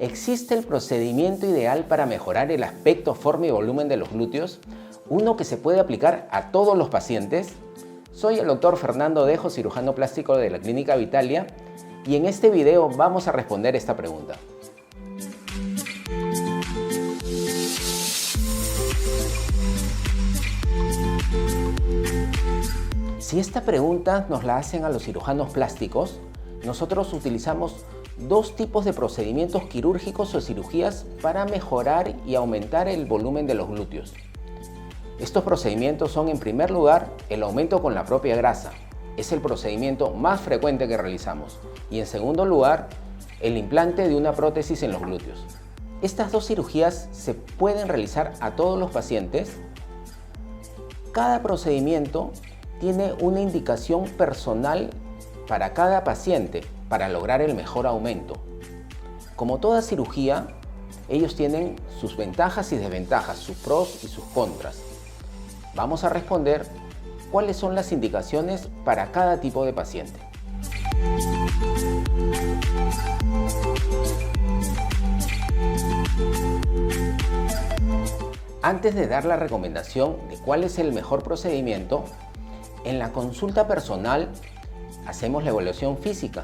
¿Existe el procedimiento ideal para mejorar el aspecto, forma y volumen de los glúteos? ¿Uno que se puede aplicar a todos los pacientes? Soy el doctor Fernando Dejo, cirujano plástico de la Clínica Vitalia, y en este video vamos a responder esta pregunta. Si esta pregunta nos la hacen a los cirujanos plásticos, nosotros utilizamos dos tipos de procedimientos quirúrgicos o cirugías para mejorar y aumentar el volumen de los glúteos. Estos procedimientos son, en primer lugar, el aumento con la propia grasa. Es el procedimiento más frecuente que realizamos. Y en segundo lugar, el implante de una prótesis en los glúteos. Estas dos cirugías se pueden realizar a todos los pacientes. Cada procedimiento tiene una indicación personal para cada paciente para lograr el mejor aumento. Como toda cirugía, ellos tienen sus ventajas y desventajas, sus pros y sus contras. Vamos a responder cuáles son las indicaciones para cada tipo de paciente. Antes de dar la recomendación de cuál es el mejor procedimiento, en la consulta personal hacemos la evaluación física.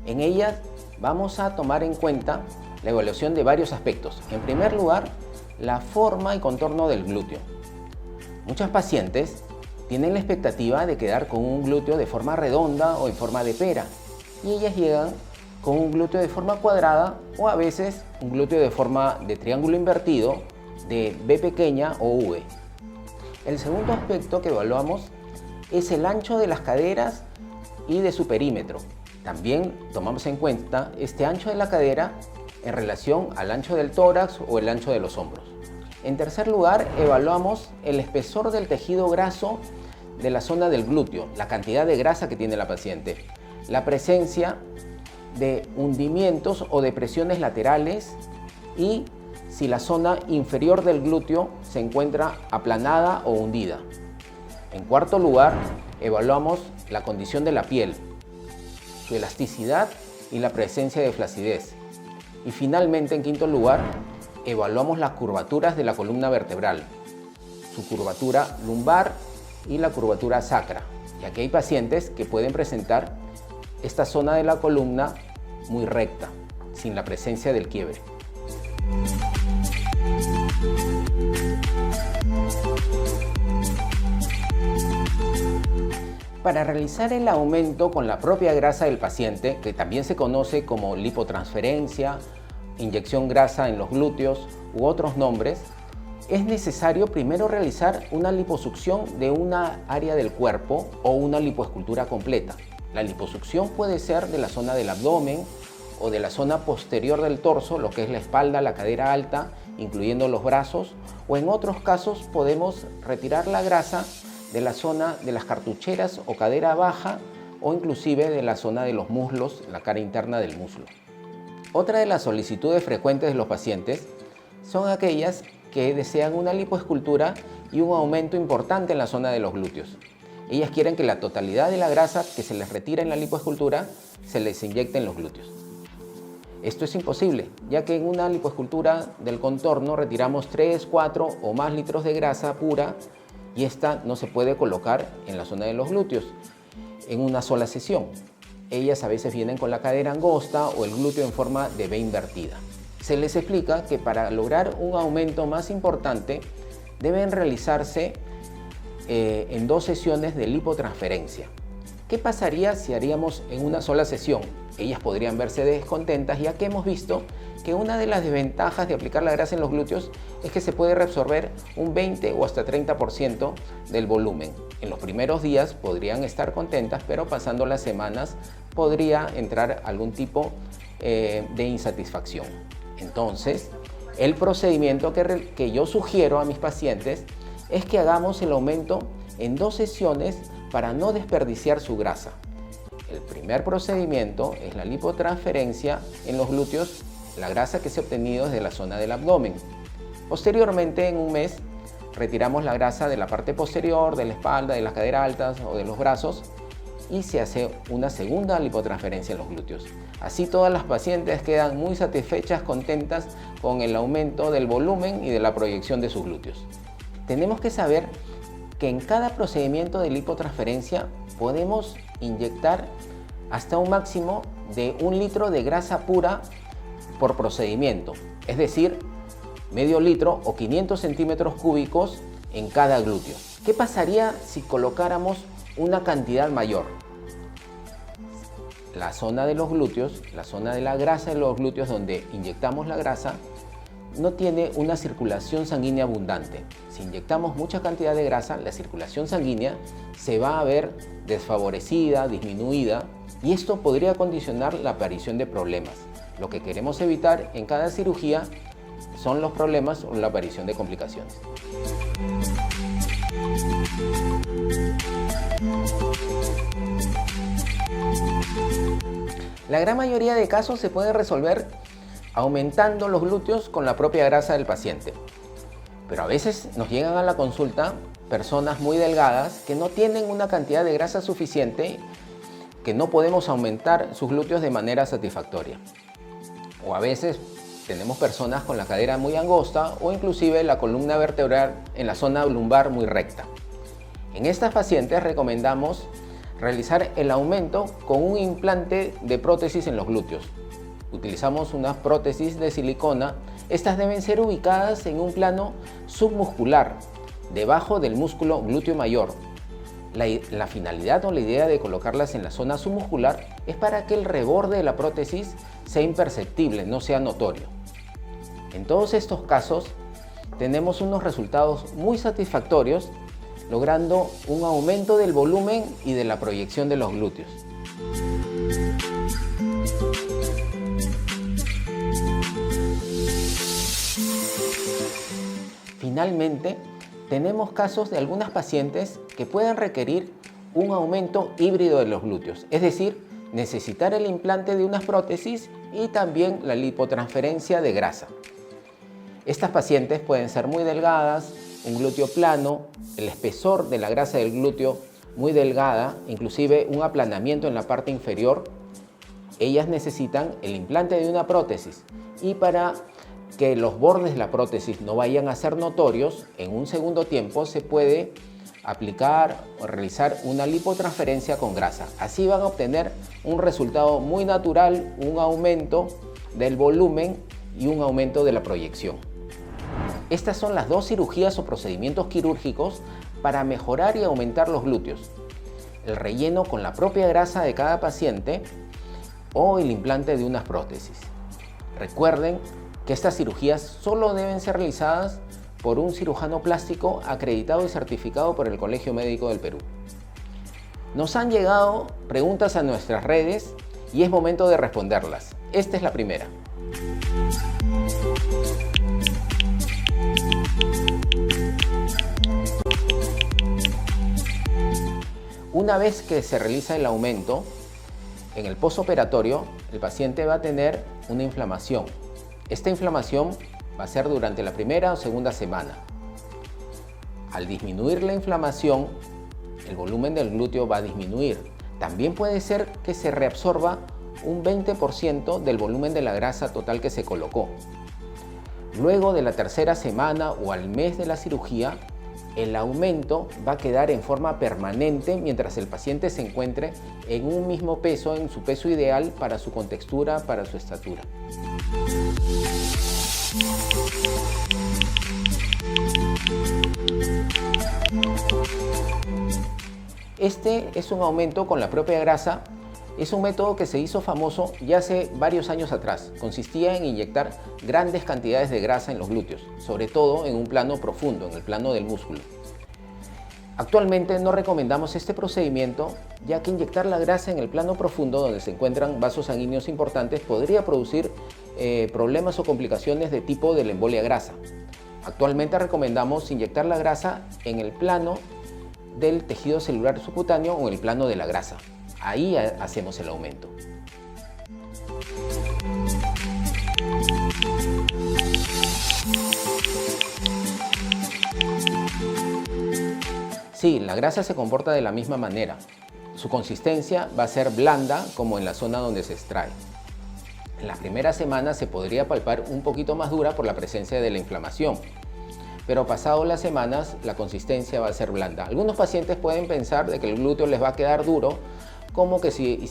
En ella vamos a tomar en cuenta la evaluación de varios aspectos. En primer lugar, la forma y contorno del glúteo. Muchos pacientes tienen la expectativa de quedar con un glúteo de forma redonda o en forma de pera, y ellas llegan con un glúteo de forma cuadrada o a veces un glúteo de forma de triángulo invertido, de B pequeña o V. El segundo aspecto que evaluamos es el ancho de las caderas y de su perímetro. También tomamos en cuenta este ancho de la cadera en relación al ancho del tórax o el ancho de los hombros. En tercer lugar, evaluamos el espesor del tejido graso de la zona del glúteo, la cantidad de grasa que tiene la paciente, la presencia de hundimientos o depresiones laterales y si la zona inferior del glúteo se encuentra aplanada o hundida. En cuarto lugar, evaluamos la condición de la piel, su elasticidad y la presencia de flacidez. Y finalmente, en quinto lugar, evaluamos las curvaturas de la columna vertebral, su curvatura lumbar y la curvatura sacra, ya que hay pacientes que pueden presentar esta zona de la columna muy recta, sin la presencia del quiebre. Para realizar el aumento con la propia grasa del paciente, que también se conoce como lipotransferencia, inyección grasa en los glúteos u otros nombres, es necesario primero realizar una liposucción de una área del cuerpo o una lipoescultura completa. La liposucción puede ser de la zona del abdomen o de la zona posterior del torso, lo que es la espalda, la cadera alta, incluyendo los brazos, o en otros casos podemos retirar la grasa de la zona de las cartucheras o cadera baja o inclusive de la zona de los muslos, la cara interna del muslo. Otra de las solicitudes frecuentes de los pacientes son aquellas que desean una lipoescultura y un aumento importante en la zona de los glúteos. Ellas quieren que la totalidad de la grasa que se les retira en la lipoescultura se les inyecte en los glúteos. Esto es imposible, ya que en una lipoescultura del contorno retiramos 3, 4 o más litros de grasa pura y esta no se puede colocar en la zona de los glúteos en una sola sesión. Ellas a veces vienen con la cadera angosta o el glúteo en forma de V invertida. Se les explica que para lograr un aumento más importante deben realizarse en 2 sesiones de lipotransferencia. ¿Qué pasaría si haríamos en una sola sesión? Ellas podrían verse descontentas, ya que hemos visto que una de las desventajas de aplicar la grasa en los glúteos es que se puede reabsorber un 20 o hasta 30% del volumen. En los primeros días podrían estar contentas, pero pasando las semanas podría entrar algún tipo de insatisfacción. Entonces, el procedimiento que yo sugiero a mis pacientes es que hagamos el aumento en 2 sesiones para no desperdiciar su grasa. El primer procedimiento es la lipotransferencia en los glúteos, la grasa que se ha obtenido desde la zona del abdomen. Posteriormente, en un mes, retiramos la grasa de la parte posterior, de la espalda, de las caderas altas o de los brazos y se hace una segunda lipotransferencia en los glúteos. Así todas las pacientes quedan muy satisfechas, contentas con el aumento del volumen y de la proyección de sus glúteos. Tenemos que saber que en cada procedimiento de lipotransferencia podemos inyectar hasta un máximo de 1 litro de grasa pura por procedimiento, es decir, medio litro o 500 centímetros cúbicos en cada glúteo. ¿Qué pasaría si colocáramos una cantidad mayor? La zona de los glúteos, la zona de la grasa de los glúteos donde inyectamos la grasa, no tiene una circulación sanguínea abundante. Si inyectamos mucha cantidad de grasa, la circulación sanguínea se va a ver desfavorecida, disminuida, y esto podría condicionar la aparición de problemas. Lo que queremos evitar en cada cirugía son los problemas o la aparición de complicaciones. La gran mayoría de casos se puede resolver aumentando los glúteos con la propia grasa del paciente. Pero a veces nos llegan a la consulta personas muy delgadas que no tienen una cantidad de grasa suficiente, que no podemos aumentar sus glúteos de manera satisfactoria. O a veces tenemos personas con la cadera muy angosta o inclusive la columna vertebral en la zona lumbar muy recta. En estas pacientes recomendamos realizar el aumento con un implante de prótesis en los glúteos. Utilizamos unas prótesis de silicona. Estas deben ser ubicadas en un plano submuscular, debajo del músculo glúteo mayor. La finalidad o la idea de colocarlas en la zona submuscular es para que el reborde de la prótesis sea imperceptible, no sea notorio. En todos estos casos tenemos unos resultados muy satisfactorios, logrando un aumento del volumen y de la proyección de los glúteos. Finalmente, tenemos casos de algunas pacientes que pueden requerir un aumento híbrido de los glúteos, es decir, necesitar el implante de unas prótesis y también la lipotransferencia de grasa. Estas pacientes pueden ser muy delgadas, un glúteo plano, el espesor de la grasa del glúteo muy delgada, inclusive un aplanamiento en la parte inferior. Ellas necesitan el implante de una prótesis, y para que los bordes de la prótesis no vayan a ser notorios, en un segundo tiempo se puede aplicar o realizar una lipotransferencia con grasa. Así van a obtener un resultado muy natural, un aumento del volumen y un aumento de la proyección. Estas son las dos cirugías o procedimientos quirúrgicos para mejorar y aumentar los glúteos: el relleno con la propia grasa de cada paciente o el implante de unas prótesis. Recuerden que estas cirugías solo deben ser realizadas por un cirujano plástico acreditado y certificado por el Colegio Médico del Perú. Nos han llegado preguntas a nuestras redes y es momento de responderlas. Esta es la primera. Una vez que se realiza el aumento, en el postoperatorio, el paciente va a tener una inflamación. Esta inflamación va a ser durante la primera o segunda semana. Al disminuir la inflamación, el volumen del glúteo va a disminuir. También puede ser que se reabsorba un 20% del volumen de la grasa total que se colocó. Luego de la tercera semana o al mes de la cirugía, el aumento va a quedar en forma permanente mientras el paciente se encuentre en un mismo peso, en su peso ideal para su contextura, para su estatura. Este es un aumento con la propia grasa. Es un método que se hizo famoso ya hace varios años atrás. Consistía en inyectar grandes cantidades de grasa en los glúteos, sobre todo en un plano profundo, en el plano del músculo. Actualmente no recomendamos este procedimiento, ya que inyectar la grasa en el plano profundo, donde se encuentran vasos sanguíneos importantes, podría producir problemas o complicaciones de tipo de la embolia grasa. Actualmente recomendamos inyectar la grasa en el plano del tejido celular subcutáneo o en el plano de la grasa. Ahí hacemos el aumento. Sí, la grasa se comporta de la misma manera. Su consistencia va a ser blanda como en la zona donde se extrae. En las primeras semanas se podría palpar un poquito más dura por la presencia de la inflamación, pero pasado las semanas la consistencia va a ser blanda. Algunos pacientes pueden pensar de que el glúteo les va a quedar duro, como que si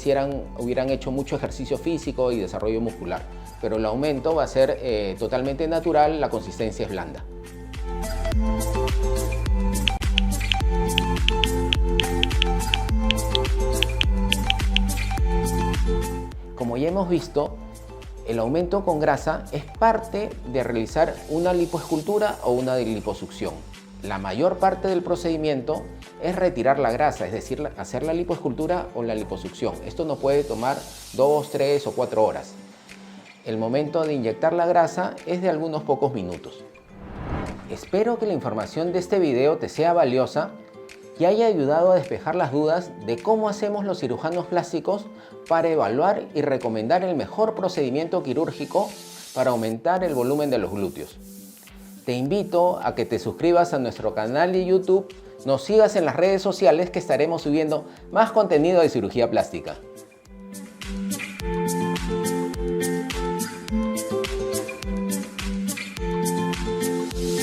hubieran hecho mucho ejercicio físico y desarrollo muscular, pero el aumento va a ser totalmente natural, la consistencia es blanda. Como ya hemos visto, el aumento con grasa es parte de realizar una lipoescultura o una liposucción. La mayor parte del procedimiento es retirar la grasa, es decir, hacer la lipoescultura o la liposucción. Esto no puede tomar 2, 3 o 4 horas. El momento de inyectar la grasa es de algunos pocos minutos. Espero que la información de este video te sea valiosa y haya ayudado a despejar las dudas de cómo hacemos los cirujanos plásticos para evaluar y recomendar el mejor procedimiento quirúrgico para aumentar el volumen de los glúteos. Te invito a que te suscribas a nuestro canal de YouTube, nos sigas en las redes sociales que estaremos subiendo más contenido de cirugía plástica.